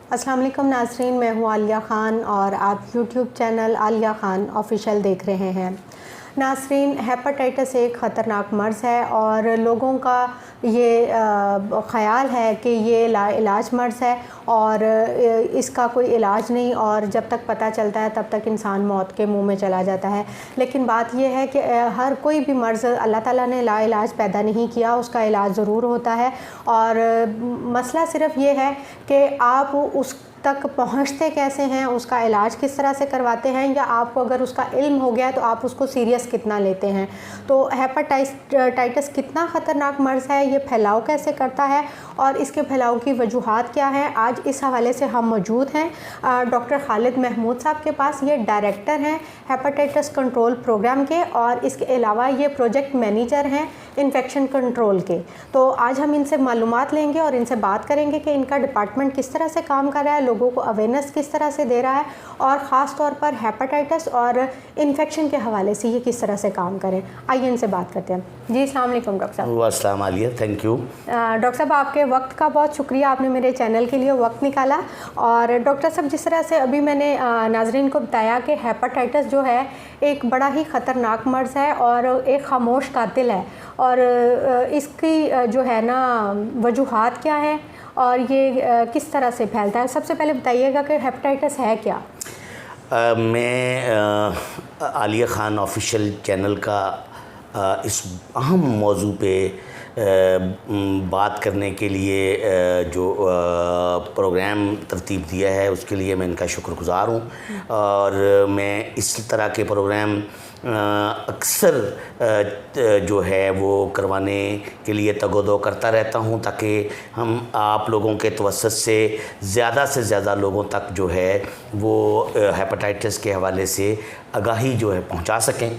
अस्सलाम वालेकुम नाज़रीन, मैं हूँ आलिया ख़ान और आप YouTube channel Alia Khan official देख रहे हैं। नाज़रीन, हेपेटाइटिस एक ख़तरनाक मर्ज़ है और लोगों का ये ख़याल है कि ये लाइलाज मर्ज़ है और इसका कोई इलाज नहीं, और जब तक पता चलता है तब तक इंसान मौत के मुंह में चला जाता है। लेकिन बात यह है कि हर कोई भी मर्ज़ अल्लाह ताला ने लाइलाज पैदा नहीं किया, उसका इलाज ज़रूर होता है। और मसला सिर्फ़ ये है कि आप उस तक पहुँचते कैसे हैं, उसका इलाज किस तरह से करवाते हैं, या आपको अगर उसका इल्म हो गया तो आप उसको सीरियस कितना लेते हैं। तो हेपेटाइटिस कितना ख़तरनाक मर्ज़ है, ये फैलाव कैसे करता है और इसके फैलाव की वजूहात क्या हैं, आज इस हवाले से हम मौजूद हैं डॉक्टर खालिद महमूद साहब के पास। ये डायरेक्टर हैं हेपेटाइटिस कंट्रोल प्रोग्राम के और इसके अलावा ये प्रोजेक्ट मैनेजर हैं इन्फेक्शन कंट्रोल के। तो आज हम इनसे मालूमात लेंगे और इनसे बात करेंगे कि इनका डिपार्टमेंट किस तरह से काम कर रहा है, लोगों को अवेयरनेस किस तरह से दे रहा है और ख़ास तौर पर हेपेटाइटिस और इन्फेक्शन के हवाले से ये किस तरह से काम करें। आइए इनसे बात करते हैं। जी अस्सलाम वालेकुम डॉक्टर साहब। अस्सलाम वालेकुम, थैंक यू। डॉक्टर साहब, आपके वक्त का बहुत शुक्रिया, आपने मेरे चैनल के लिए वक्त निकाला। और डॉक्टर साहब, जिस तरह से अभी मैंने नाजरीन को बताया कि हेपेटाइटिस जो है एक बड़ा ही ख़तरनाक मर्ज़ है और एक खामोश कातिल है, और इसकी जो है ना वजूहात क्या है और ये किस तरह से फैलता है। सबसे पहले बताइएगा कि हेपेटाइटिस है क्या। मैं आलिया ख़ान ऑफिशियल चैनल का इस अहम मौजू पे बात करने के लिए जो प्रोग्राम तरतीब दिया है उसके लिए मैं इनका शुक्रगुज़ार हूँ। और मैं इस तरह के प्रोग्राम अक्सर जो है वो करवाने के लिए तगोदो करता रहता हूँ, ताकि हम आप लोगों के तवस्सुत से ज़्यादा लोगों तक जो है वो हेपेटाइटिस के हवाले से आगाही जो है पहुंचा सकें।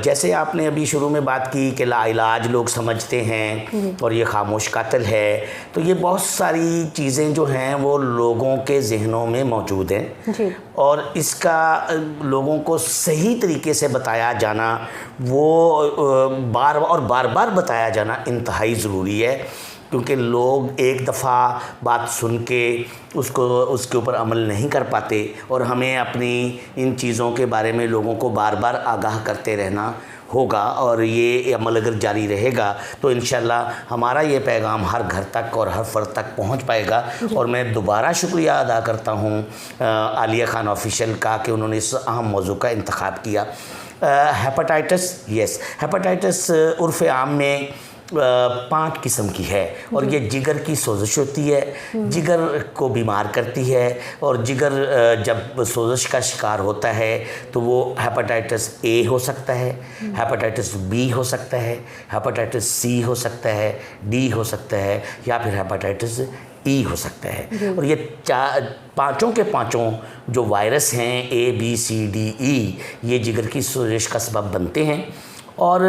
जैसे आपने अभी शुरू में बात की कि लाइलाज लोग समझते हैं और ये खामोश कातिल है, तो ये बहुत सारी चीज़ें जो हैं वो लोगों के जहनों में मौजूद हैं और इसका लोगों को सही तरीके से बताया जाना, वो बार बार बताया जाना इंतहाई ज़रूरी है, क्योंकि लोग एक दफ़ा बात सुन के उसके ऊपर अमल नहीं कर पाते और हमें अपनी इन चीज़ों के बारे में लोगों को बार बार आगाह करते रहना होगा। और ये अमल अगर जारी रहेगा तो इंशाल्लाह हमारा ये पैगाम हर घर तक और हर फ़र्द तक पहुंच पाएगा। और मैं दोबारा शुक्रिया अदा करता हूं आलिया ख़ान ऑफिशियल का कि उन्होंने इस अहम मौजू का इंतखाब किया। हेपेटाइटिस उर्फ़ आम में 5 किस्म की है और ये जिगर की सोजिश होती है, जिगर को बीमार करती है। और जिगर जब सोजिश का शिकार होता है तो वो हेपेटाइटिस ए हो सकता है, हेपेटाइटिस बी हो सकता है, हेपेटाइटिस सी हो सकता है, डी हो सकता है, या फिर हेपेटाइटिस ई हो सकता है। और ये पाँचों के पाँचों जो वायरस हैं A B C D E, ये जिगर की सोजिश का सबब बनते हैं। और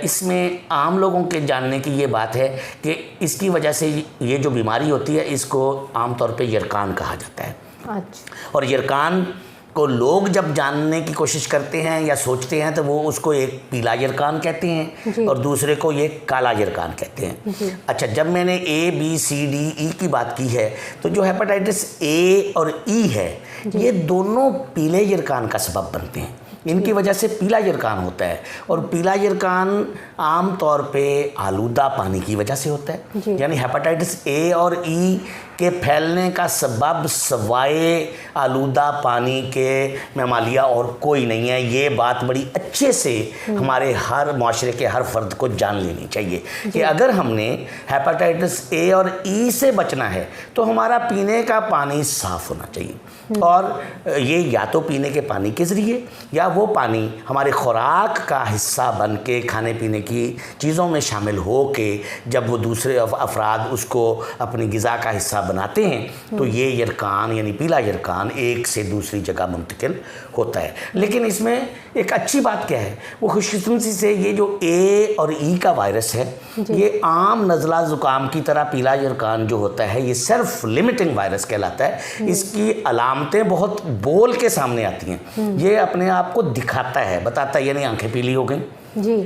इसमें आम लोगों के जानने की ये बात है कि इसकी वजह से ये जो बीमारी होती है इसको आम तौर पे यरकान कहा जाता है। अच्छा। और यरकान को लोग जब जानने की कोशिश करते हैं या सोचते हैं तो वो उसको एक पीला यरकान कहते हैं और दूसरे को ये काला यरकान कहते हैं। अच्छा, जब मैंने A B C D E की बात की है तो जो हेपेटाइटिस ए और ई है ये दोनों पीले यरकान का सबब बनते हैं, इनकी वजह से पीला यरकान होता है। और पीला यरकान आम तौर पे आलूदा पानी की वजह से होता है, यानी हेपेटाइटिस ए और ई के फैलने का सबब सवाए आलूदा पानी के मेमालिया और कोई नहीं है। ये बात बड़ी अच्छे से हमारे हर माशरे के हर फर्द को जान लेनी चाहिए कि अगर हमने हेपेटाइटिस ए और ई से बचना है तो हमारा पीने का पानी साफ़ होना चाहिए। और ये या तो पीने के पानी के ज़रिए या वो पानी हमारे खुराक का हिस्सा बन के खाने पीने की चीज़ों में शामिल हो के जब वो दूसरे अफराद उसको अपनी ग़िज़ा का हिस्सा बनाते हैं तो ये यरकान यानी पीला यरकान एक से दूसरी जगह मुंतकिल होता है। लेकिन इसमें एक अच्छी बात क्या है, वो खुशकिस्मती से ये जो ए और ई का वायरस है ये आम नज़ला ज़ुकाम की तरह पीला यरकान जो होता है ये सेल्फ लिमिटिंग वायरस कहलाता है। इसकी अलामतें बहुत बोल के सामने आती हैं, ये अपने आप को दिखाता है, बताता है, यानी आंखें पीली हो गई, जी।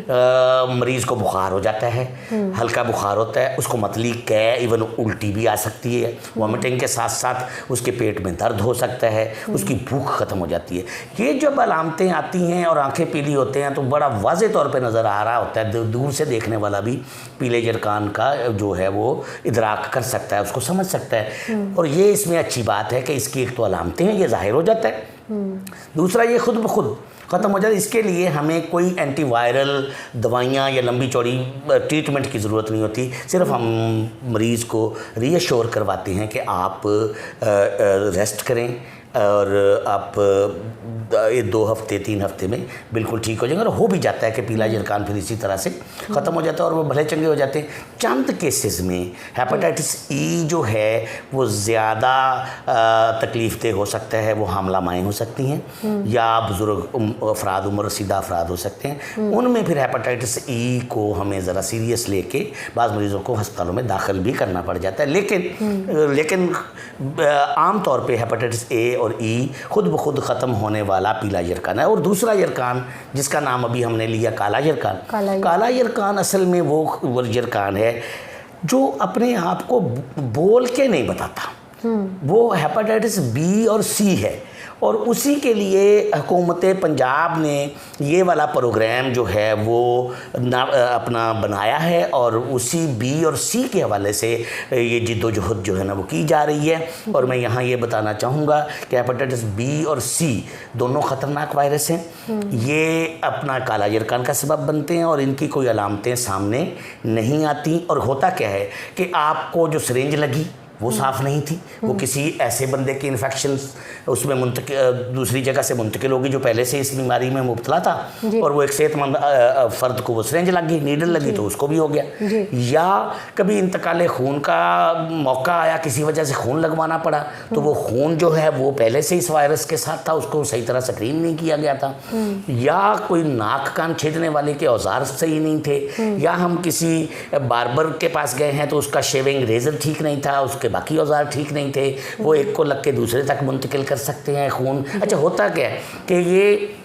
मरीज़ को बुखार हो जाता है, हल्का बुखार होता है, उसको मतली, कै, इवन उल्टी भी आ सकती है, वॉमिटिंग के साथ साथ उसके पेट में दर्द हो सकता है, उसकी भूख ख़त्म हो जाती है। ये जब अलामतें आती हैं और आंखें पीली होते हैं तो बड़ा वाज़े तौर पे नज़र आ रहा होता है, दूर से देखने वाला भी पीले जरकान का जो है वो इदराक कर सकता है, उसको समझ सकता है। और ये इसमें अच्छी बात है कि इसकी एक तो अलामतें हैं, ये ज़ाहिर हो जाता है, दूसरा ये खुद ब खुद ख़त्म हो जाए। इसके लिए हमें कोई एंटीवायरल दवाइयाँ या लंबी चौड़ी ट्रीटमेंट की ज़रूरत नहीं होती। सिर्फ हम मरीज़ को रीअश्योर करवाते हैं कि आप रेस्ट करें और आप ये 2 हफ्ते 3 हफ्ते में बिल्कुल ठीक हो जाएंगे। और हो भी जाता है कि पीला जरकान फिर इसी तरह से ख़त्म हो जाता है और वो भले चंगे हो जाते हैं। चंद केसेस में हेपेटाइटिस ई जो है वो ज़्यादा तकलीफ़देह हो सकता है, वो हामला माएँ हो सकती हैं या बुज़ुर्ग अफराद, उम्र रसीदा अफराद हो सकते हैं। उनमें फिर हेपेटाइटिस ई को हमें ज़रा सीरियस लेके बाज़ मरीज़ों को अस्पतालों में दाखिल भी करना पड़ जाता है। लेकिन आम तौर पे हेपेटाइटिस ए और ई खुद ब खुद ख़त्म होने वाला पीला जरकान है। और दूसरा जरकान जिसका नाम अभी हमने लिया काला जरकान, काला जरकान असल में वो जरकान है जो अपने आप को बोल के नहीं बताता। वो हेपेटाइटिस बी और सी है और उसी के लिए हुकूमत पंजाब ने ये वाला प्रोग्राम जो है वो अपना बनाया है और उसी बी और सी के हवाले से ये जिद्दोजहद जो है ना वो की जा रही है। और मैं यहाँ ये बताना चाहूँगा कि हेपेटाइटिस बी और सी दोनों ख़तरनाक वायरस हैं। ये अपना काला जरकान का सबब बनते हैं और इनकी कोई अलामतें सामने नहीं आती। और होता क्या है कि आपको जो सिरिंज लगी वो साफ़ नहीं थी, वो किसी ऐसे बंदे की इन्फेक्शन उसमें दूसरी जगह से मुंतकिल होगी जो पहले से इस बीमारी में मुब्तला था और वो एक सेहतमंद फ़र्द को वो सिरिंज लग गई, नीडल लगी तो उसको भी हो गया। या कभी इंतकाल खून का मौका आया, किसी वजह से खून लगवाना पड़ा तो वो खून जो है वो पहले से इस वायरस के साथ था, उसको सही तरह स्क्रीन नहीं किया गया था। या कोई नाक कान छेदने वाले के औजार सही नहीं थे, या हम किसी बार्बर के पास गए हैं तो उसका शेविंग रेजर ठीक नहीं था, उसके बाकी औजार ठीक नहीं थे, वो एक को लग के दूसरे तक मुंतकिल कर सकते हैं खून। अच्छा, होता क्या है कि ये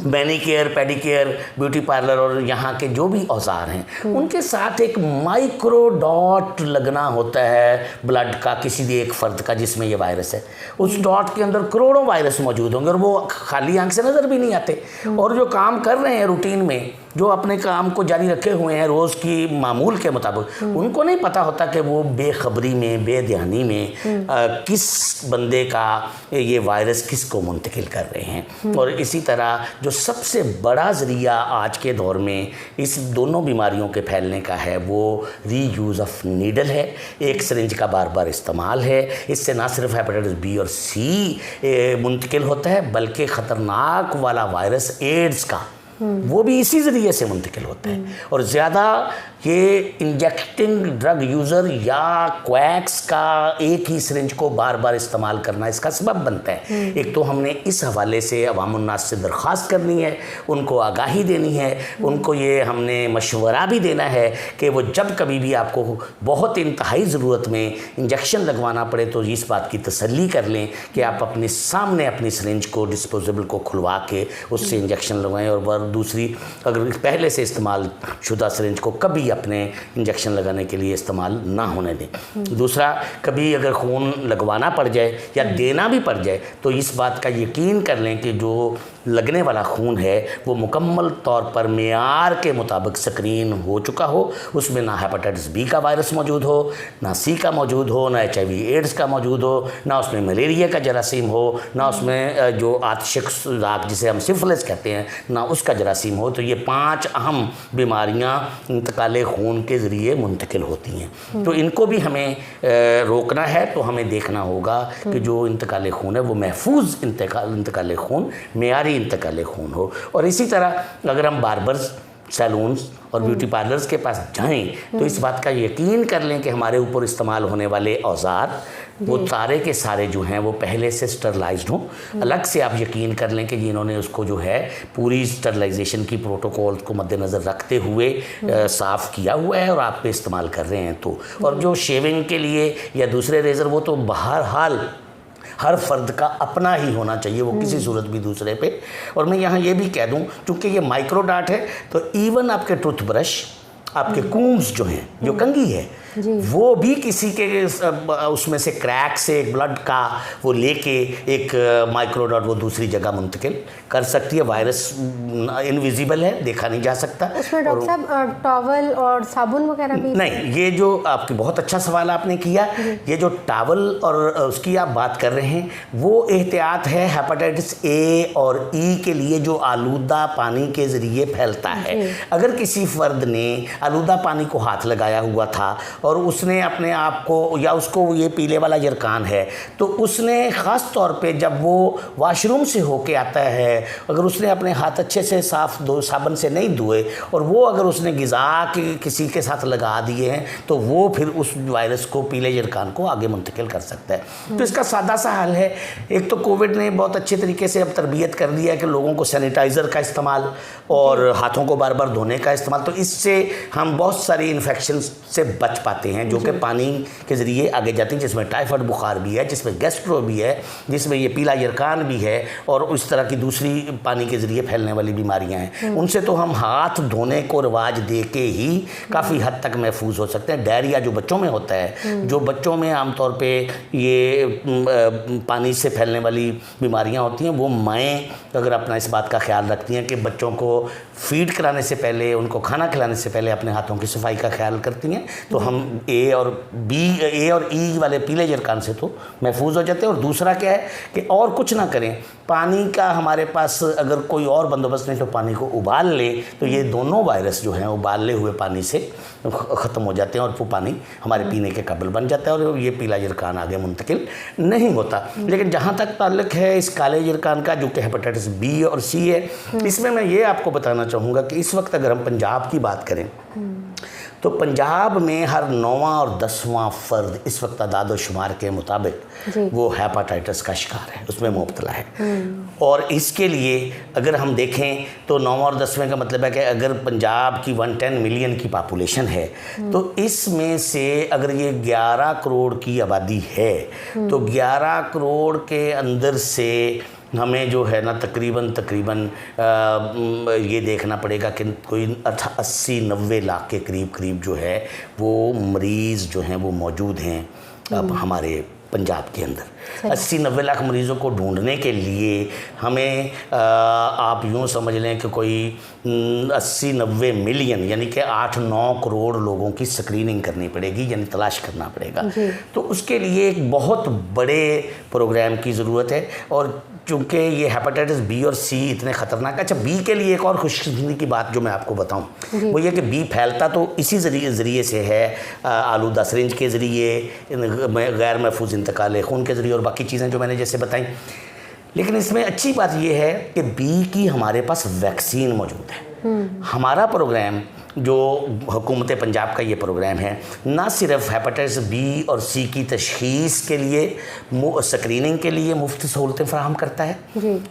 मैनीकेयर, पेडिकेयर, ब्यूटी पार्लर और यहाँ के जो भी औजार हैं उनके साथ एक माइक्रो डॉट लगना होता है ब्लड का किसी भी एक फ़र्द का जिसमें ये वायरस है। उस डॉट के अंदर करोड़ों वायरस मौजूद होंगे और वो खाली आंख से नज़र भी नहीं आते। और जो काम कर रहे हैं रूटीन में, जो अपने काम को जारी रखे हुए हैं रोज़ की मामूल के मुताबिक, उनको नहीं पता होता कि वो बेखबरी में, बेध्यानी में किस बंदे का ये वायरस किसको मुंतकिल कर रहे हैं। और इसी तरह जो सबसे बड़ा ज़रिया आज के दौर में इस दोनों बीमारियों के फैलने का है वो रीयूज़ ऑफ नीडल है, एक सिरिंज का बार बार इस्तेमाल है। इससे ना सिर्फ हेपेटाइटिस बी और सी मुंतकिल होता है बल्कि ख़तरनाक वाला वायरस एड्स का वो भी इसी ज़रिए से मुंतकिल होता है। और ज़्यादा ये इंजेक्टिंग ड्रग यूज़र या क्वैक्स का एक ही सिरिंज को बार बार इस्तेमाल करना इसका सबब बनता है। एक तो हमने इस हवाले से अवामुन्नास से दरख्वास्त करनी है, उनको आगाही देनी है, उनको ये हमने मशवरा भी देना है कि वो जब कभी भी आपको बहुत इंतहाई ज़रूरत में इंजेक्शन लगवाना पड़े तो इस बात की तसल्ली कर लें कि आप अपने सामने अपनी सिरिंज को, डिस्पोजेबल को खुलवा के उससे इंजेक्शन लगवाएं। और दूसरी, अगर पहले से इस्तेमाल शुदा सिरिंज को कभी अपने इंजेक्शन लगाने के लिए इस्तेमाल ना होने दें। दूसरा, कभी अगर खून लगवाना पड़ जाए या देना भी पड़ जाए तो इस बात का यकीन कर लें कि जो लगने वाला खून है वो मुकम्मल तौर पर मेयार के मुताबिक स्क्रीन हो चुका हो, उसमें ना हेपेटाइटिस बी का वायरस मौजूद हो, ना सी का मौजूद हो, ना HIV एड्स का मौजूद हो, ना उसमें मलेरिया का जरासीम हो, ना उसमें जो आतिशिक सुराख जिसे हम सिफिलिस कहते हैं ना उसका जरासीम हो। तो ये 5 अहम बीमारियां इंतकाल खून के ज़रिए मुंतकिल होती हैं। तो इनको भी हमें रोकना है तो हमें देखना होगा कि जो इंतकाल खून है वो महफूज इंतकाल खून, मेयारी इंतकाल खून हो। और इसी तरह अगर हम बार्बर्स, सैलून्स और ब्यूटी पार्लर्स के पास जाएं तो इस बात का यकीन कर लें कि हमारे ऊपर इस्तेमाल होने वाले औजार वो सारे के सारे जो हैं वो पहले से स्टरलाइज्ड हों। अलग से आप यकीन कर लें कि जिन्होंने उसको जो है पूरी स्टरलाइजेशन की प्रोटोकॉल को मद्देनज़र रखते हुए साफ़ किया हुआ है और आप पे इस्तेमाल कर रहे हैं तो। और जो शेविंग के लिए या दूसरे रेज़र वो तो बहरहाल हर फर्द का अपना ही होना चाहिए, वो किसी सूरत भी दूसरे पे। और मैं यहाँ ये भी कह दूँ, चूँकि ये माइक्रोडाट है तो इवन आपके टूथब्रश, आपके कूम्स जो हैं, जो कंघी है, वो भी किसी के उसमें से क्रैक से एक ब्लड का वो लेके एक माइक्रोडॉट वो दूसरी जगह मुंतकिल कर सकती है। वायरस इनविजिबल है, देखा नहीं जा सकता। उसमें डॉक्टर साहब टॉवल और साबुन वगैरह भी नहीं, ये जो आपकी बहुत अच्छा सवाल आपने किया, ये जो टॉवल और उसकी आप बात कर रहे हैं, वो एहतियात है हेपेटाइटिस ए और ई के लिए जो आलूदा पानी के ज़रिए फैलता है। अगर किसी फ़र्द ने आलूदा पानी को हाथ लगाया हुआ था और उसने अपने आप को, या उसको ये पीले वाला जरकान है, तो उसने ख़ास तौर पे जब वो वॉशरूम से होके आता है, अगर उसने अपने हाथ अच्छे से साबुन से नहीं धोए और वो अगर उसने ग़िज़ा के किसी के साथ लगा दिए हैं, तो वो फिर उस वायरस को, पीले जरकान को आगे मुंतकिल कर सकता है। तो इसका सादा सा हल है, एक तो कोविड ने बहुत अच्छे तरीके से अब तरबियत कर दिया है कि लोगों को सैनिटाइज़र का इस्तेमाल और हाथों को बार बार धोने का इस्तेमाल, तो इससे हम बहुत सारी इन्फेक्शन से बच पाते हैं जो कि पानी के ज़रिए आगे जाती हैं, जिसमें टाइफाइड बुखार भी है, जिसमें गैस्ट्रो भी है, जिसमें ये पीला यरकान भी है, और उस तरह की दूसरी पानी के ज़रिए फैलने वाली बीमारियां हैं। उनसे तो हम हाथ धोने को रिवाज दे के ही काफ़ी हद तक महफूज हो सकते हैं। डायरिया जो बच्चों में होता है, जो बच्चों में आमतौर पर ये पानी से फैलने वाली बीमारियाँ होती हैं, वो माएँ अगर अपना इस बात का ख्याल रखती हैं कि बच्चों को फीड कराने से पहले, उनको खाना खिलाने से पहले अपने हाथों की सफाई का ख्याल करती हैं, तो हम ए और ई वाले पीले जरकान से तो महफूज हो जाते हैं। और दूसरा क्या है कि और कुछ ना करें, पानी का हमारे पास अगर कोई और बंदोबस्त नहीं तो पानी को उबाल ले, तो ये दोनों वायरस जो हैं उबाले हुए पानी से ख़त्म हो जाते हैं और वो पानी हमारे पीने के काबिल बन जाता है और ये पीला जरकान आगे मुंतकिल नहीं होता। लेकिन जहाँ तक ताल्लुक़ है इस काले जरकान का, जो कि हेपेटाइटिस बी और सी है, इसमें मैं ये आपको बताना चाहूँगा कि इस वक्त अगर हम पंजाब की बात करें तो पंजाब में हर 9वां और 10वां फ़र्द इस वक्त तादाद शुमार के मुताबिक वो हेपेटाइटिस का शिकार है, उसमें मुब्तला है। और इसके लिए अगर हम देखें तो 9वां और 10वें का मतलब है कि अगर पंजाब की 110 मिलियन की पॉपुलेशन है, तो इसमें से अगर ये 11 करोड़ की आबादी है, तो 11 करोड़ के अंदर से हमें जो है ना तकरीबन ये देखना पड़ेगा कि कोई 80-90 लाख के करीब जो है वो मरीज़ जो हैं वो मौजूद हैं अब हमारे पंजाब के अंदर। 80-90 लाख मरीज़ों को ढूंढने के लिए हमें आप यूँ समझ लें कि कोई 80-90 मिलियन यानी कि 8-9 करोड़ लोगों की स्क्रीनिंग करनी पड़ेगी, यानी तलाश करना पड़ेगा। तो उसके लिए एक बहुत बड़े प्रोग्राम की ज़रूरत है। और चूँकि ये हेपेटाइटिस बी और सी इतने ख़तरनाक, अच्छा बी के लिए एक और खुशकिस्मती की बात जो मैं आपको बताऊं, वो ये कि बी फैलता तो इसी ज़रिए से है, आलूदा सिरिंज के ज़रिए, गैर महफूज इंतकाल खून के ज़रिए और बाकी चीज़ें जो मैंने जैसे बताई। लेकिन इसमें अच्छी बात ये है कि बी की हमारे पास वैक्सीन मौजूद है। हमारा प्रोग्राम जो हुकूमत पंजाब का ये प्रोग्राम है, ना सिर्फ हेपेटाइटिस बी और सी की तशख़ीस के लिए, स्क्रीनिंग के लिए मुफ्त सहूलतें फराहम करता है,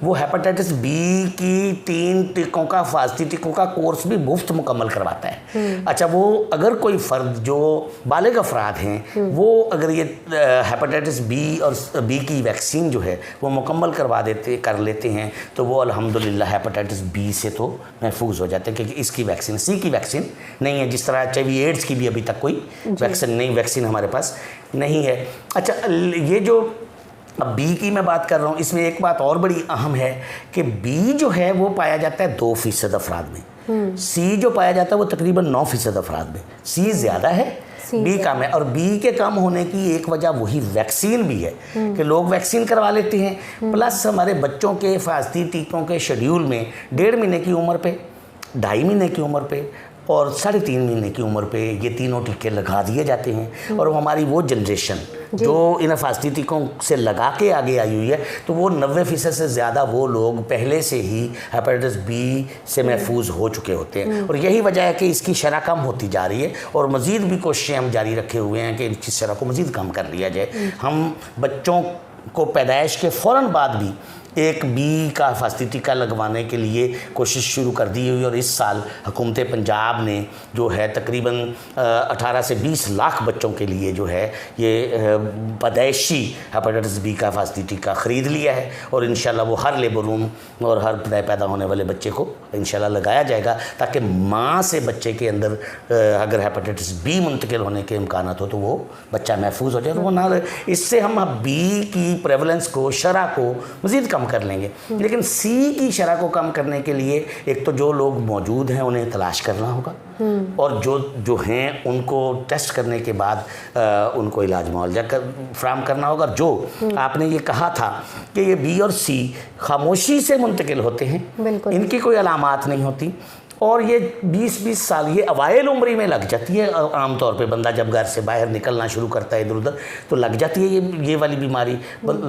वो हेपेटाइटिस बी की 3 टीकों का, हिफाजती टीकों का कोर्स भी मुफ्त मुकम्मल करवाता है। अच्छा, वो अगर कोई फ़र्द जो बालिग अफराद हैं वो अगर ये हेपेटाइटिस बी और बी की वैक्सीन जो है वो मुकम्मल कर लेते हैं, तो वो अल्हम्दुलिल्लाह हेपेटाइटिस बी से तो महफूज हो जाते हैं, क्योंकि इसकी वैक्सीन, सी की वैक्सीन नहीं है। जिस तरह HIV एड्स की भी अभी तक कोई वैक्सीन हमारे पास नहीं है। अच्छा, ये जो अब बी की मैं बात कर रहा हूँ, इसमें एक बात और बड़ी अहम है कि बी जो है वो पाया जाता है 2% अफराद में, सी जो पाया जाता है वो तकरीबन 9% अफराद में। सी ज़्यादा है, बी कम है। और बी के कम होने की एक वजह वही वैक्सीन भी है कि लोग वैक्सीन करवा लेते हैं, प्लस हमारे बच्चों के हिफाजती टीकों के शेड्यूल में 1.5 महीने की उम्र पे, 2.5 महीने की उम्र पे और 3.5 महीने की उम्र पे ये तीनों टीके लगा दिए जाते हैं। और हमारी वो जनरेशन जो इन हिफाजती टीकों से लगा के आगे आई हुई है, तो वो 90% से ज़्यादा वो लोग पहले से ही हेपेटाइटिस बी से महफूज हो चुके होते हैं। और यही वजह है कि इसकी शरह कम होती जा रही है और मज़ीद भी कोशिशें हम जारी रखे हुए हैं कि इसकी शरह को मज़ीद कम कर लिया जाए। हम बच्चों को पैदाइश के फ़ौरन बाद भी एक बी का हिफाजती टीका लगवाने के लिए कोशिश शुरू कर दी हुई, और इस साल हुकूमत पंजाब ने जो है तकरीबन 18 से 20 लाख बच्चों के लिए जो है ये पैदाइशी हेपेटाइटिस बी का हिफाजती टीका ख़रीद लिया है, और इंशाल्लाह वो हर लेबर रूम और हर नए पैदा होने वाले बच्चे को इंशाल्लाह लगाया जाएगा, ताकि माँ से बच्चे के अंदर अगर हेपेटाइटिस बी मुंतकिल होने के इम्कान हो तो वो बच्चा महफूज हो जाए, तो वो ना। इससे हम बी की प्रेवलेंस को, शरह को मज़ीद कम कर लेंगे। लेकिन सी की शरह को कम करने के लिए एक तो जो लोग मौजूद हैं उन्हें तलाश करना होगा, और जो हैं उनको टेस्ट करने के बाद उनको इलाज मुआवजा फ्राहम करना होगा। जो आपने ये कहा था कि ये बी और सी खामोशी से मुंतकिल होते हैं, इनकी कोई अलामात नहीं होती, और ये 20-20 साल ये अवाइल उम्री में लग जाती है। आम तौर पे बंदा जब घर से बाहर निकलना शुरू करता है इधर उधर तो लग जाती है ये वाली बीमारी।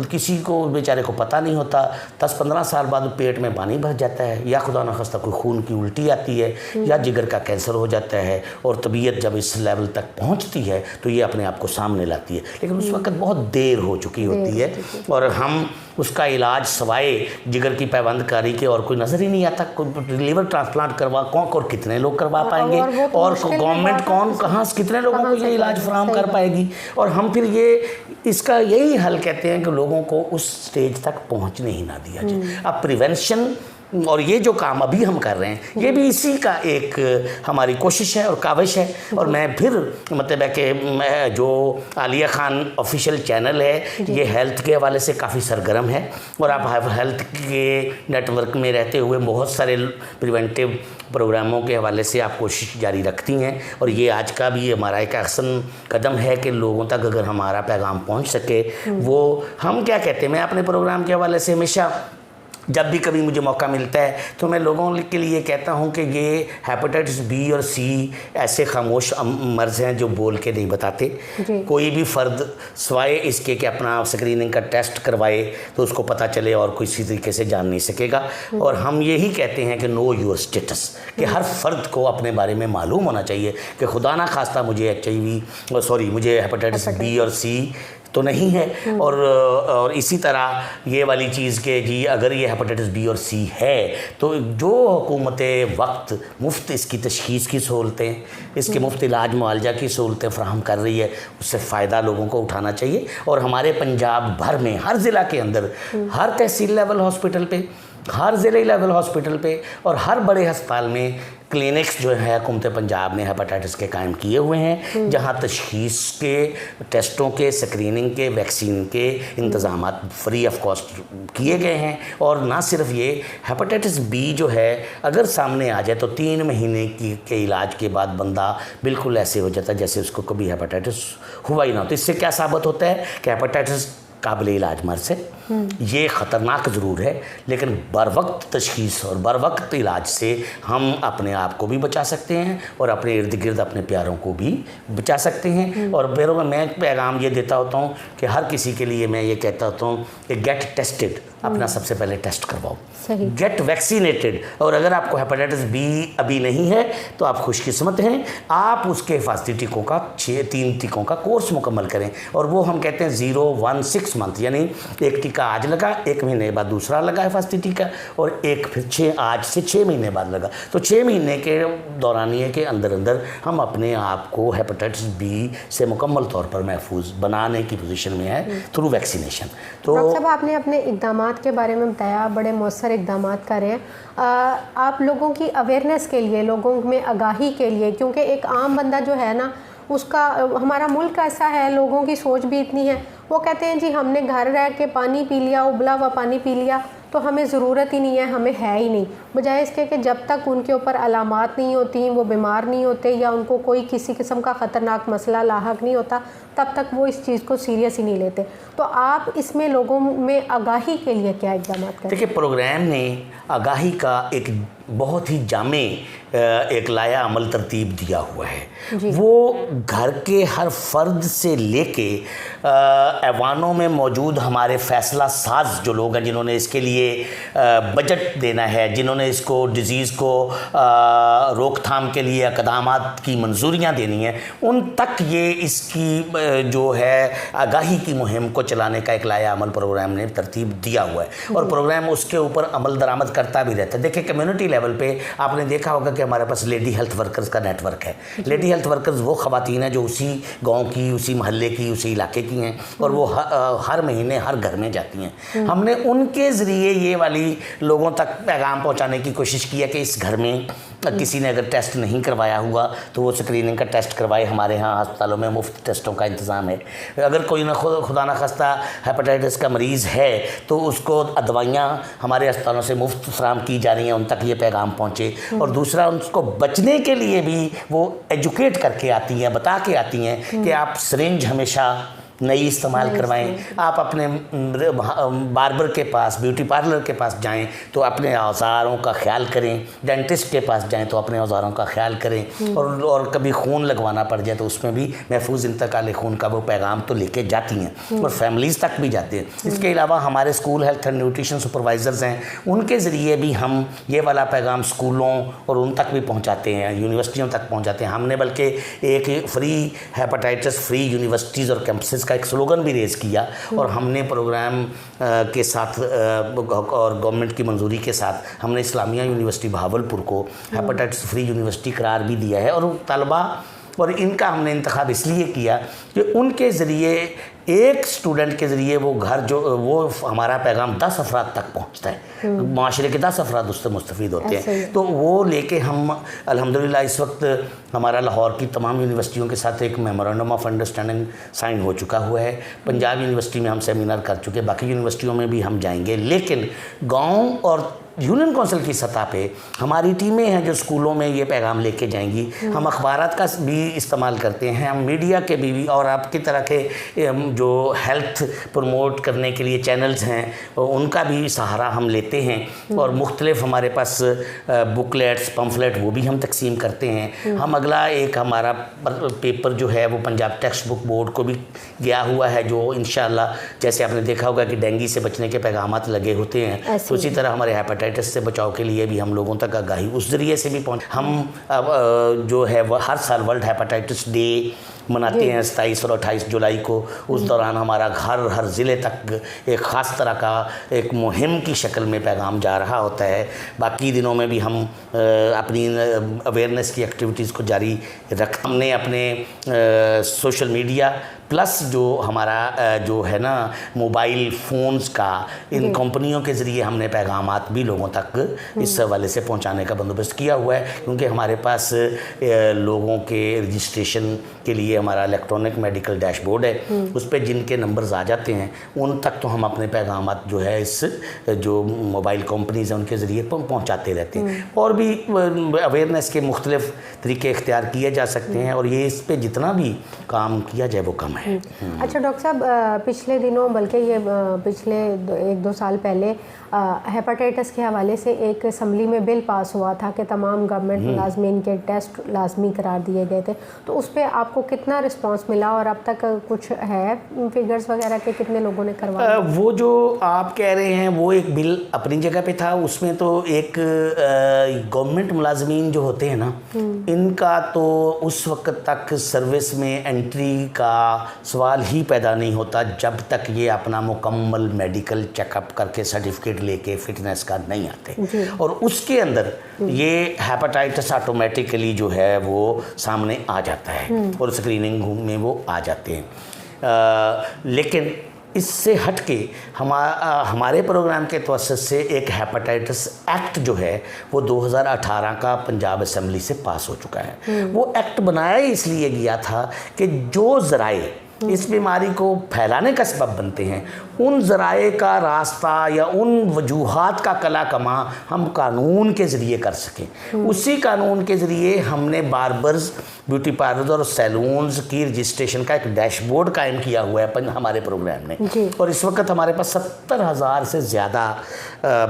किसी को बेचारे को पता नहीं होता, 10-15 साल बाद पेट में पानी भर जाता है, या खुदा न खास्ता कोई खून की उल्टी आती है, या जिगर का कैंसर हो जाता है, और तबीयत जब इस लेवल तक पहुँचती है तो ये अपने आप को सामने लाती है। लेकिन उस वक्त बहुत देर हो चुकी होती है, और हम उसका इलाज सवाए जिगर की पैबंदकारी के और कोई नज़र ही नहीं आता। कोई लीवर ट्रांसप्लांट करवा कौन और कितने लोग करवा पाएंगे, और गवर्नमेंट कौन कहाँ कितने लोगों को ये इलाज फराहम कर पाएगी। और हम फिर ये इसका यही हल कहते हैं कि लोगों को उस स्टेज तक पहुँचने ही ना दिया जाए। अब प्रिवेंशन और ये जो काम अभी हम कर रहे हैं ये भी इसी का एक हमारी कोशिश है और काविश है। और मैं फिर मतलब है कि जो आलिया खान ऑफिशियल चैनल है ये हेल्थ के हवाले से काफ़ी सरगर्म है, और आप हेल्थ के नेटवर्क में रहते हुए बहुत सारे प्रिवेंटिव प्रोग्रामों के हवाले से आप कोशिश जारी रखती हैं। और ये आज का भी हमारा एक अहसन कदम है कि लोगों तक अगर हमारा पैगाम पहुंच सके। वो हम क्या कहते हैं, मैं अपने प्रोग्राम के हवाले से हमेशा जब भी कभी मुझे मौका मिलता है तो मैं लोगों के लिए कहता हूं कि ये हेपेटाइटिस बी और सी ऐसे खामोश मर्ज हैं जो बोल के नहीं बताते। कोई भी फ़र्द सवाए इसके कि अपना स्क्रीनिंग का टेस्ट करवाए तो उसको पता चले, और किसी तरीके से जान नहीं सकेगा। और हम यही कहते हैं कि नो योर स्टेटस, कि हर फ़र्द को अपने बारे में मालूम होना चाहिए कि खुदा ना खास्ता मुझे मुझे हेपेटाइटिस बी और सी तो नहीं है। और इसी तरह ये वाली चीज़ के जी अगर ये हेपेटाइटिस बी और सी है तो जो हुकूमतें वक्त मुफ्त इसकी तशख़ीस की सहूलतें, इसके मुफ्त इलाज मुआवजा की सहूलतें फ़राहम कर रही है, उससे फ़ायदा लोगों को उठाना चाहिए। और हमारे पंजाब भर में हर ज़िला के अंदर, हर तहसील लेवल हॉस्पिटल पे, हर ज़िले लेवल हॉस्पिटल पे और हर बड़े अस्पताल में क्लिनिक्स जो है हुकूमत पंजाब ने हेपेटाइटिस के कायम किए हुए हैं, जहां तशख़ीस के, टेस्टों के, स्क्रीनिंग के, वैक्सीन के इंतज़ाम फ्री ऑफ कॉस्ट किए गए हैं। और ना सिर्फ ये, हेपेटाइटिस बी जो है अगर सामने आ जाए तो 3 महीने के इलाज के बाद बंदा बिल्कुल ऐसे हो जाता है जैसे उसको कभी हेपेटाइटिस हुआ ही ना हो। तो इससे क्या साबित होता है कि हेपेटाइटिस काबिल इलाज मर्ज है, ये ख़तरनाक ज़रूर है, लेकिन बर वक्त तशख़ीस और बर वक्त इलाज से हम अपने आप को भी बचा सकते हैं और अपने इर्द गिर्द अपने प्यारों को भी बचा सकते हैं। और फिर मैं पैगाम ये देता होता हूँ कि हर किसी के लिए मैं ये कहता होता हूँ कि गेट टेस्टेड, अपना सबसे पहले टेस्ट करवाओ, गेट वैक्सीनेटेड। और अगर आपको हेपेटाइटिस बी अभी नहीं है तो आप खुशकिस्मत हैं, आप उसके हिफाजती टीकों का 3 टीकों का कोर्स मुकम्मल करें। और वो हम कहते हैं 0-1-6 मंथ, यानी एक टीका आज लगा, 1 महीने बाद दूसरा लगा हिफाजती टीका, और एक फिर आज से 6 महीने बाद लगा। तो 6 महीने के दौरानिए के अंदर अंदर हम अपने आप को हेपेटाइटिस बी से मुकम्मल तौर पर महफूज बनाने की पोजीशन में है थ्रू वैक्सीनेशन। तो डॉक्टर साहब आपने अपने इक़दामात के बारे में बताया, बड़े मौसर इक़दामात कर रहे हैं आप लोगों की अवेयरनेस के लिए, लोगों में आगाही के लिए, क्योंकि एक आम बंदा जो है ना उसका, हमारा मुल्क ऐसा है, लोगों की सोच भी इतनी है, वो कहते हैं जी हमने घर रह के पानी पी लिया, उबला हुआ पानी पी लिया तो हमें ज़रूरत ही नहीं है, हमें है ही नहीं। बजाय इसके कि जब तक उनके ऊपर अलामात नहीं होती, वो बीमार नहीं होते या उनको कोई किसी किस्म का ख़तरनाक मसला लाहक नहीं होता, तब तक वो इस चीज़ को सीरियस ही नहीं लेते। तो आप इसमें लोगों में आगाही के लिए क्या इक़दाम करें? देखिए, प्रोग्राम ने आगाही का एक बहुत ही जामे एक लाया अमल तरतीब दिया हुआ है। वो घर के हर फर्द से लेके ऐवानों में मौजूद हमारे फैसला साज जो लोग हैं, जिन्होंने इसके लिए बजट देना है, जिन्होंने इसको डिज़ीज़ को रोकथाम के लिए इक़दामात की मंजूरियाँ देनी हैं, उन तक ये इसकी जो है आगाही की मुहिम को चलाने का एक लाया अमल प्रोग्राम ने तरतीब दिया हुआ है और प्रोग्राम उसके ऊपर अमल दरामद करता भी रहता है। देखिए कम्युनिटी लेवल पे आपने देखा होगा कि हमारे पास लेडी हेल्थ वर्कर्स का नेटवर्क है। लेडी हेल्थ वर्कर्स वो ख़वातीन हैं जो उसी गाँव की, उसी मोहल्ले की, उसी इलाके की हैं और वो हर महीने हर घर में जाती हैं। हमने उनके ज़रिए ये वाली लोगों तक पैगाम पहुँचाने की कोशिश की है कि इस घर में किसी ने अगर टेस्ट नहीं करवाया हुआ तो वो स्क्रीनिंग का टेस्ट करवाए। हमारे यहाँ अस्पतालों में मुफ्त टेस्टों का इंतज़ाम है। अगर कोई ना खुदा ना खास्ता हेपेटाइटिस का मरीज़ है तो उसको दवाइयाँ हमारे अस्पतालों से मुफ्त फराहम की जा रही हैं, उन तक ये पैगाम पहुँचे। और दूसरा, उनको बचने के लिए भी वो एजुकेट करके आती हैं, बता के आती हैं कि आप सिरिंज हमेशा नई इस्तेमाल करवाएं। आप अपने बार्बर के पास, ब्यूटी पार्लर के पास जाएं तो अपने औजारों का ख्याल करें। डेंटिस्ट के पास जाएं तो अपने औजारों का ख्याल करें। और कभी खून लगवाना पड़ जाए तो उसमें भी महफूज इंतकाल खून का वो पैगाम तो लेके जाती हैं और फैमिलीज़ तक भी जाते हैं। इसके अलावा हमारे school health and nutrition supervisors हैं, उनके ज़रिए भी हम ये वाला पैगाम स्कूलों और उन तक भी पहुँचाते हैं, यूनिवर्सिटियों तक पहुँचाते हैं। हमने बल्कि एक फ्री हेपेटाइटिस फ्री यूनिवर्सिटीज़ और कैंपसेस एक स्लोगन भी रेज़ किया और हमने प्रोग्राम के साथ और गवर्नमेंट की मंजूरी के साथ हमने इस्लामिया यूनिवर्सिटी भावलपुर को हेपेटाइटिस फ्री यूनिवर्सिटी करार भी दिया है। और तलबा और इनका हमने इंतखाब इसलिए किया कि उनके ज़रिए एक स्टूडेंट के ज़रिए वो घर जो वो हमारा पैगाम 10 अफराद तक पहुंचता है। माशरे के 10 अफराद उससे मुस्तफ़ीद होते हैं। तो वो लेके हम अल्हम्दुलिल्लाह इस वक्त हमारा लाहौर की तमाम यूनिवर्सिटियों के साथ एक मेमोरेंडम ऑफ अंडरस्टैंडिंग साइन हो चुका हुआ है। पंजाब यूनिवर्सिटी में हम सेमिनार कर चुके, बाकी यूनिवर्सिटियों में भी हम जाएंगे। लेकिन गाँव और यूनियन काउंसिल की सतह पे हमारी टीमें हैं जो स्कूलों में ये पैगाम लेके जाएंगी। हम अखबारात का भी इस्तेमाल करते हैं, हम मीडिया के भी और आपकी तरह के जो हेल्थ प्रमोट करने के लिए चैनल्स हैं उनका भी सहारा हम लेते हैं। और मुख्तलिफ हमारे पास बुकलेट्स पम्फलेट वो भी हम तकसीम करते हैं। हम अगला एक हमारा पेपर जो है वो पंजाब टेक्स्ट बुक बोर्ड को भी गया हुआ है, जो इंशाअल्लाह जैसे आपने देखा होगा कि डेंगू से बचने के पैगामात लगे होते हैं, तो इसी तरह हमारे हेपेटाइटिस से बचाव के लिए भी हम लोगों तक आगाही उस ज़रिए से भी पहुँच। हम जो है वह हर साल वर्ल्ड हेपेटाइटिस डे मनाते हैं 27 और 28 जुलाई को। उस दौरान हमारा हर ज़िले तक एक ख़ास तरह का एक मुहिम की शक्ल में पैगाम जा रहा होता है। बाकी दिनों में भी हम अपनी अवेयरनेस की एक्टिविटीज़ को जारी रख। हमने अपने सोशल मीडिया प्लस जो हमारा जो है ना मोबाइल फ़ोन्स का, इन कंपनियों के ज़रिए हमने पैगामात भी लोगों तक इस हवाले से पहुंचाने का बंदोबस्त किया हुआ है। क्योंकि हमारे पास लोगों के रजिस्ट्रेशन के लिए हमारा इलेक्ट्रॉनिक मेडिकल डैशबोर्ड है, उस पर जिनके नंबर्स आ जाते हैं उन तक तो हम अपने पैगामात जो है इस जो मोबाइल कंपनीज़ हैं उनके ज़रिए पहुँचाते रहते हैं। और भी अवेयरनेस के मुख्तलिफ तरीके इख्तियार किए जा सकते हैं और ये इस पर जितना भी काम किया जाए वो कम है। अच्छा डॉक्टर साहब, पिछले दिनों बल्कि ये पिछले 1-2 साल पहले हेपेटाइटिस के हवाले से एक असम्बली में बिल पास हुआ था कि तमाम गवर्नमेंट मुलाजमीन के टेस्ट लाजमी करार दिए गए थे। तो उस पर आपको कितना रिस्पांस मिला और अब तक कुछ है फिगर्स वगैरह के कितने लोगों ने करवाया? वो जो आप कह रहे हैं वो एक बिल अपनी जगह पे था। उसमें तो एक गवर्नमेंट मुलाजमीन जो होते हैं ना, इनका तो उस वक्त तक सर्विस में एंट्री का सवाल ही पैदा नहीं होता जब तक ये अपना मुकम्मल मेडिकल चेकअप करके सर्टिफिकेट लेके फिटनेस का नहीं आते। और उसके अंदर ये हेपेटाइटिस ऑटोमेटिकली जो है वो सामने आ जाता है और स्क्रीनिंग में वो आ जाते हैं। लेकिन इससे हट के हमारे प्रोग्राम के तवस्सुत से एक हेपेटाइटिस एक्ट जो है वो 2018 का पंजाब असम्बली से पास हो चुका है। वो एक्ट बनाया इसलिए गया था कि जो ज़राए इस बीमारी को फैलाने का सबब बनते हैं उन ज़राए का रास्ता या उन वजूहात का कला कमा हम कानून के ज़रिए कर सकें। उसी कानून के ज़रिए हमने बार्बर्स, ब्यूटी पार्लर्स और सैलून्स की रजिस्ट्रेशन का एक डैशबोर्ड कायम किया हुआ है हमारे प्रोग्राम ने। और इस वक्त हमारे पास 70,000 से ज़्यादा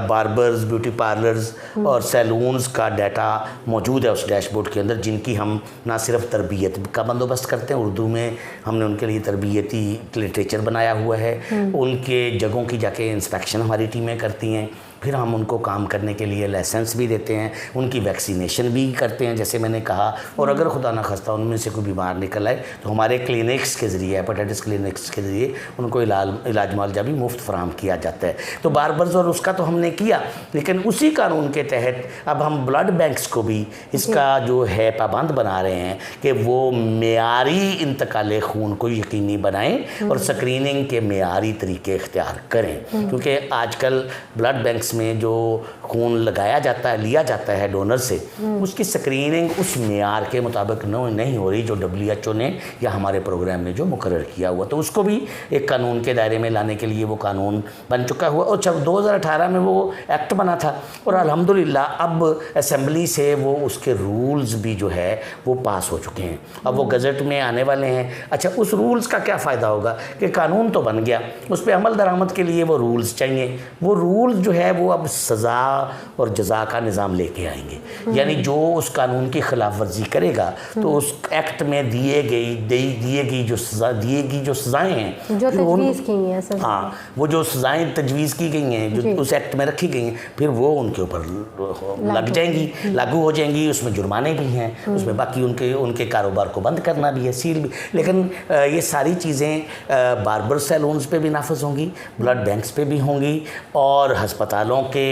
बार्बर्स, ब्यूटी पार्लर्स और सैलून्स का डाटा मौजूद है उस डैशबोर्ड के अंदर, जिनकी हम ना सिर्फ तरबियत का बंदोबस्त करते हैं, उर्दू में हमने उनके लिए तरबियती लिटरेचर बनाया हुआ है। उनके जगहों की जाके इंस्पेक्शन हमारी टीमें करती हैं, फिर हम उनको काम करने के लिए लाइसेंस भी देते हैं, उनकी वैक्सीनेशन भी करते हैं जैसे मैंने कहा। और अगर खुदा न खास्ता उनमें से कोई बीमार निकल आए तो हमारे क्लिनिक्स के ज़रिए, हेपेटाइटिस क्लिनिक्स के ज़रिए उनको इलाज मुआवजा भी मुफ्त फराहम किया जाता है। तो बार्बर्स और उसका तो हमने किया, लेकिन उसी कानून के तहत अब हम ब्लड बैंक्स को भी इसका जो है पाबंद बना रहे हैं कि वो मेयारी इंतकाल खून को यकीनी बनाएं और स्क्रीनिंग के मेयारी तरीके इख्तियार करें, क्योंकि आजकल ब्लड बैंक्स में जो खून लगाया जाता है, लिया जाता है डोनर से, उसकी स्क्रीनिंग उस मेयार के मुताबिक नहीं हो रही जो WHO ने या हमारे प्रोग्राम ने जो मुकर्रर किया हुआ। तो उसको भी एक कानून के दायरे में लाने के लिए वो कानून बन चुका हुआ। और जब 2018 में वो एक्ट बना था और अल्हम्दुलिल्लाह अब असेंबली से वो उसके रूल्स भी जो है वो पास हो चुके हैं, अब वो गज़ट में आने वाले हैं। अच्छा, उस रूल्स का क्या फ़ायदा होगा कि कानून तो बन गया, उस पर अमल दरामद के लिए वो रूल्स चाहिए। वो रूल्स जो है वो अब सज़ा और जज़ा का निज़ाम लेके आएंगे, यानी जो उस कानून की खिलाफ वर्जी करेगा तो उस एक्ट में दिएगी जो सज़ाएँ हैं, जो तजवीज़ की हैं, हाँ, वो जो सज़ाएँ तजवीज़ की गई हैं, जो उस एक्ट में रखी गई हैं, फिर वो उनके ऊपर लग जाएंगी, लागू हो जाएंगी। उसमें जुर्माने भी हैं, उसमें बाकी उनके कारोबार को बंद करना भी है, सील भी। लेकिन ये सारी चीज़ें बार्बर सैलून्स पे भी नाफिज होंगी, ब्लड बैंक्स पे भी होंगी, और अस्पतालों के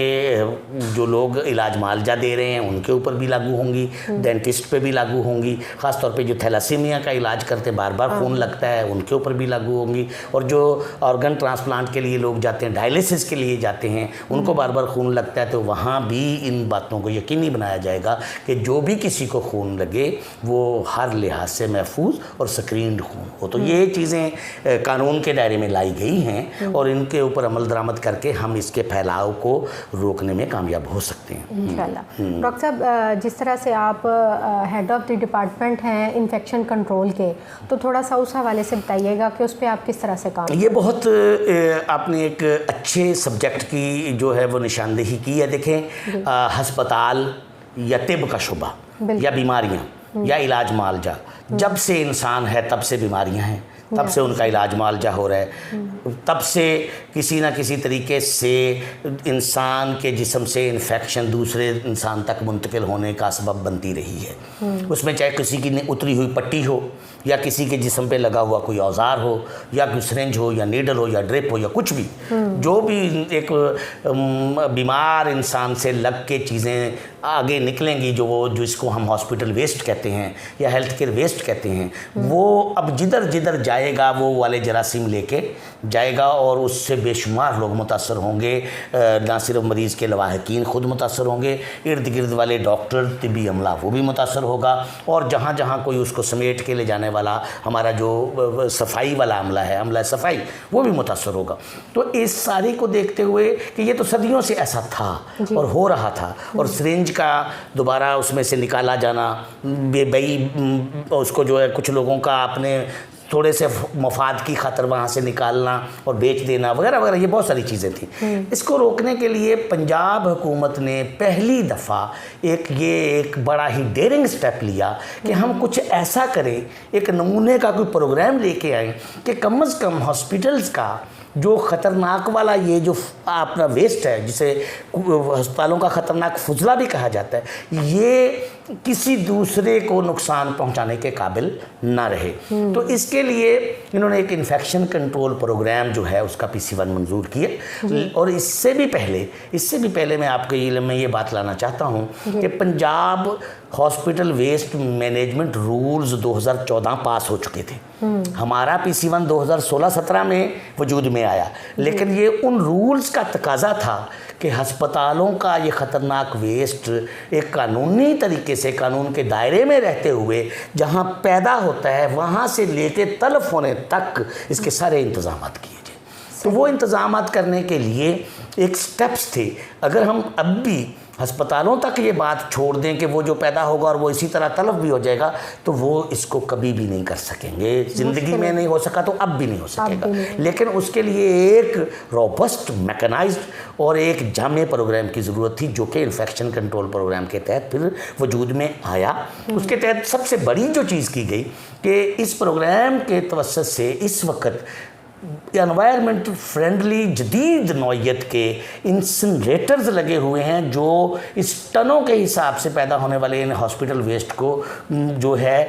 जो लोग इलाज मुआवजा दे रहे हैं उनके ऊपर भी लागू होंगी, डेंटिस्ट पे भी लागू होंगी, ख़ासतौर पे जो थैलासीमिया का इलाज करते बार बार खून लगता है उनके ऊपर भी लागू होंगी, और जो ऑर्गन ट्रांसप्लांट के लिए लोग जाते हैं, डायलिसिस के लिए जाते हैं, उनको बार बार खून लगता है, तो वहाँ भी इन बातों को यकीनी बनाया जाएगा कि जो भी किसी को खून लगे वो हर लिहाज से महफूज और स्क्रीन्ड खून हो। तो ये चीज़ें कानून के दायरे में लाई गई हैं और इनके ऊपर अमल दरामद करके हम इसके फैलाव को रोकने में कामयाब हो सकते हैं इंशाल्लाह। डॉक्टर साहब, जिस तरह से आप हेड ऑफ़ द डिपार्टमेंट हैं इन्फेक्शन कंट्रोल के, तो थोड़ा सा उस हवाले से बताइएगा कि उस पर आप किस तरह से काम। ये बहुत आपने एक अच्छे सब्जेक्ट की जो है वो निशानदेही की है। देखें, अस्पताल या तिब का शुबा या बीमारियाँ या इलाज मुआवजा, जब से इंसान है तब से बीमारियाँ हैं, तब से उनका इलाज मुआवजा हो रहा है, तब से किसी ना किसी तरीके से इंसान के जिस्म से इन्फेक्शन दूसरे इंसान तक मुंतकिल होने का सबब बनती रही है। उसमें चाहे किसी की उतरी हुई पट्टी हो या किसी के जिस्म पे लगा हुआ कोई औजार हो या कोई सिरिंज हो या नीडल हो या ड्रिप हो या कुछ भी, जो भी एक बीमार इंसान से लग के चीज़ें आगे निकलेंगी, जो इसको हम हॉस्पिटल वेस्ट कहते हैं या हेल्थ केयर वेस्ट कहते हैं, वो अब जिधर जिधर जाएगा वो वाले जरासीम लेके जाएगा और उससे बेशुमार लोग मुतासर होंगे। ना सिर्फ मरीज़ के लवाहकीन खुद मुतासर होंगे, इर्द गिर्द वाले डॉक्टर, तिब्बी अमला वो भी मुतासर होगा, और जहाँ जहाँ कोई उसको समेट के ले जाने वाला हमारा जो सफाई वाला अमला है, अमला सफाई, वो भी मुतासर होगा। तो इस सारी को देखते हुए कि ये तो सदियों से ऐसा था और हो रहा था, और सिरिंज का दोबारा उसमें से निकाला जाना, उसको जो है कुछ लोगों का अपने थोड़े से मफाद की खातर वहाँ से निकालना और बेच देना वगैरह वगैरह, ये बहुत सारी चीज़ें थी। इसको रोकने के लिए पंजाब हुकूमत ने पहली दफ़ा एक बड़ा ही डेयरिंग स्टेप लिया कि हम कुछ ऐसा करें, एक नमूने का कोई प्रोग्राम लेके आए कि कम से कम हॉस्पिटल्स का जो ख़तरनाक वाला ये जो अपना वेस्ट है, जिसे अस्पतालों का ख़तरनाक फुजला भी कहा जाता है, ये किसी दूसरे को नुकसान पहुंचाने के काबिल ना रहे। तो इसके लिए इन्होंने एक इन्फेक्शन कंट्रोल प्रोग्राम जो है उसका PC1 मंजूर किए। और इससे भी पहले मैं आपके इल्म में ये बात लाना चाहता हूँ कि Punjab hospital waste management rules 2014 pass हो चुके थे। हमारा PC1 2016-17 में वजूद में आया, लेकिन ये उन रूल्स का तकाजा था कि अस्पतालों का ये ख़तरनाक वेस्ट एक कानूनी तरीके से कानून के दायरे में रहते हुए जहाँ पैदा होता है वहाँ से लेके तलफ होने तक इसके सारे इंतजाम किए जाए। तो वो इंतज़ामात करने के लिए एक स्टेप्स थे। अगर हम अब भी अस्पतालों तक ये बात छोड़ दें कि वो जो पैदा होगा और वो इसी तरह तलब भी हो जाएगा, तो वो इसको कभी भी नहीं कर सकेंगे। ज़िंदगी में नहीं हो सका तो अब भी नहीं हो सकेगा। लेकिन उसके लिए एक रोबस्ट, मैकेनाइज्ड और एक जामे प्रोग्राम की ज़रूरत थी, जो कि इन्फेक्शन कंट्रोल प्रोग्राम के तहत फिर वजूद में आया। उसके तहत सबसे बड़ी जो चीज़ की गई कि इस प्रोग्राम के तवस्सुत से इस वक्त एनवायरनमेंट फ्रेंडली जदीद नौइयत के इंसिनरेटर्स लगे हुए हैं, जो इस टनों के हिसाब से पैदा होने वाले इन हॉस्पिटल वेस्ट को जो है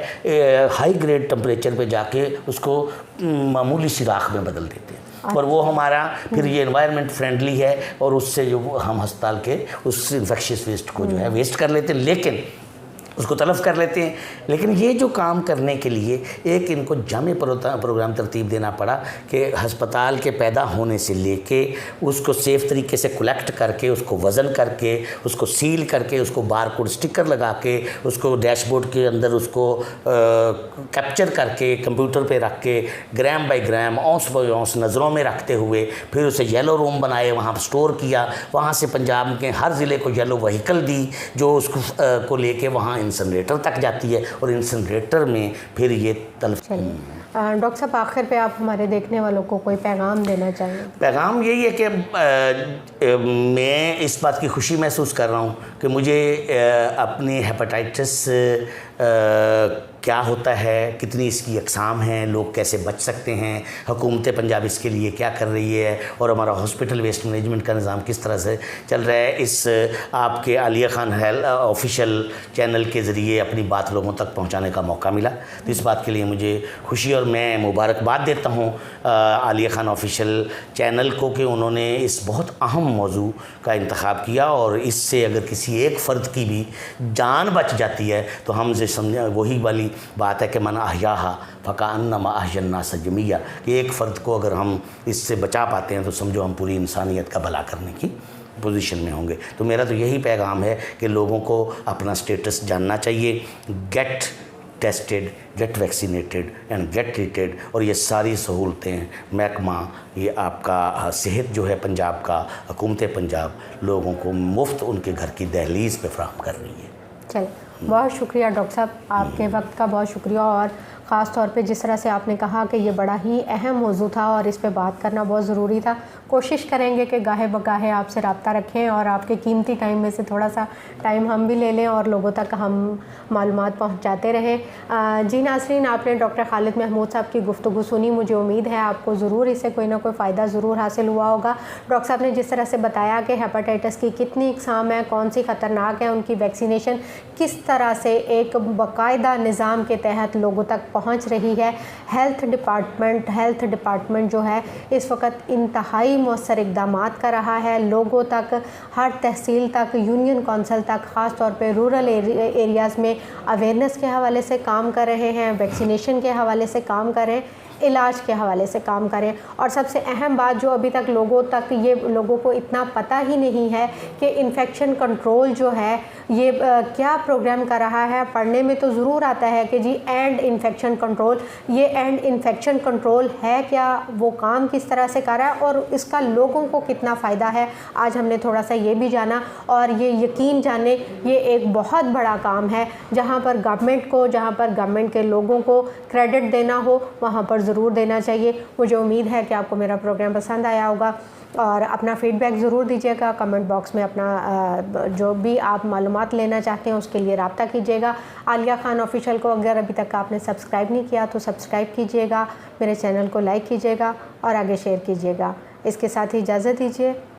हाई ग्रेड टेम्परेचर पे जाके उसको मामूली सी राख में बदल देते हैं। और वो हमारा फिर ये एनवायरनमेंट फ्रेंडली है और उससे जो हम अस्पताल के उस इन्फेक्शियस वेस्ट को जो है वेस्ट कर लेते हैं, लेकिन उसको तलफ कर लेते हैं। लेकिन ये जो काम करने के लिए एक इनको जामे प्रोग्राम तरतीब देना पड़ा कि हस्पताल के पैदा होने से लेके उसको सेफ़ तरीके से कलेक्ट करके, उसको वज़न करके, उसको सील करके, उसको बारकोड स्टिकर लगा के, उसको डैशबोर्ड के अंदर उसको कैप्चर करके कंप्यूटर पे रख के gram by gram, ounce by ounce नज़रों में रखते हुए फिर उसे येलो रूम बनाए, वहाँ स्टोर किया। वहाँ से पंजाब के हर ज़िले को येलो व्हीकल दी जो उसको को लेके वहाँ इंसिनरेटर तक जाती है और इंसिनरेटर में फिर ये तलफ। डॉक्टर साहब, आखिर पे आप हमारे देखने वालों को कोई पैगाम देना चाहिए? पैगाम यही है कि मैं इस बात की खुशी महसूस कर रहा हूँ कि मुझे अपनी हेपेटाइटिस क्या होता है, कितनी इसकी अक़साम हैं, लोग कैसे बच सकते हैं, हुकूमत पंजाब इसके लिए क्या कर रही है और हमारा हॉस्पिटल वेस्ट मैनेजमेंट का निज़ाम किस तरह से चल रहा है, इस आपके Alia Khan health official channel के ज़रिए अपनी बात लोगों तक पहुंचाने का मौका मिला। तो इस बात के लिए मुझे खुशी और मैं मुबारकबाद देता हूं आलिया खान ऑफिशियल चैनल को कि उन्होंने इस बहुत अहम मौजू का इंतखाब किया और इससे अगर किसी एक फ़र्द की भी जान बच जाती है तो हम समझे वही वाली बात है कि मन अहयाहा फ़काअन्नमा अहयन्नास जमीआ, कि एक फ़र्द को अगर हम इससे बचा पाते हैं तो समझो हम पूरी इंसानियत का भला करने की पोजीशन में होंगे। तो मेरा तो यही पैगाम है कि लोगों को अपना स्टेटस जानना चाहिए। Get tested, get vaccinated and gate treated. और ये सारी सहूलतें महकमा ये आपका सेहत जो है पंजाब का, हुकूमत पंजाब लोगों को मुफ्त उनके घर की दहलीज़ पे फराहम कर रही है। चलिए, बहुत शुक्रिया डॉक्टर साहब, आपके वक्त का बहुत शुक्रिया। और ख़ास तौर पे जिस तरह से आपने कहा कि ये बड़ा ही अहम मौजू था और इस पे बात करना बहुत ज़रूरी था। कोशिश करेंगे कि गाहे बगाहे आपसे रब्ता रखें और आपके कीमती टाइम में से थोड़ा सा टाइम हम भी ले लें और लोगों तक हम मालूमात पहुंचाते रहें। जी नाज़रीन, आपने डॉक्टर खालिद महमूद साहब की गुफ्तगू सुनी। मुझे उम्मीद है आपको ज़रूर इससे कोई ना कोई फ़ायदा ज़रूर हासिल हुआ होगा। डॉक्टर साहब ने जिस तरह से बताया कि हेपेटाइटिस की कितनी इकसाम है, कौन सी ख़तरनाक है, उनकी वैक्सीनेशन किस तरह से एक बाकायदा निज़ाम के तहत लोगों तक पहुंच रही है। हेल्थ डिपार्टमेंट जो है इस वक्त इंतहाई मौसर इक़दामात कर रहा है। लोगों तक, हर तहसील तक, यूनियन कौंसिल तक, ख़ास तौर पे रूरल एरियाज़ में अवेयरनेस के हवाले से काम कर रहे हैं, वैक्सीनेशन के हवाले से काम कर रहे हैं, इलाज के हवाले से काम करें। और सबसे अहम बात जो अभी तक लोगों को इतना पता ही नहीं है कि इन्फेक्शन कंट्रोल जो है ये क्या प्रोग्राम कर रहा है। पढ़ने में तो ज़रूर आता है कि जी एंड इन्फेक्शन कंट्रोल, ये एंड इन्फेक्शन कंट्रोल है क्या, वो काम किस तरह से कर रहा है और इसका लोगों को कितना फ़ायदा है। आज हमने थोड़ा सा ये भी जाना और ये यकीन जाने ये एक बहुत बड़ा काम है जहाँ पर गवर्नमेंट के लोगों को क्रेडिट देना हो वहाँ पर ज़रूर देना चाहिए। मुझे उम्मीद है कि आपको मेरा प्रोग्राम पसंद आया होगा और अपना फ़ीडबैक ज़रूर दीजिएगा। कमेंट बॉक्स में अपना जो भी आप मालूमात लेना चाहते हैं उसके लिए रब्ता कीजिएगा। आलिया खान ऑफिशियल को अगर अभी तक आपने सब्सक्राइब नहीं किया तो सब्सक्राइब कीजिएगा, मेरे चैनल को लाइक कीजिएगा और आगे शेयर कीजिएगा। इसके साथ ही इजाज़त दीजिए।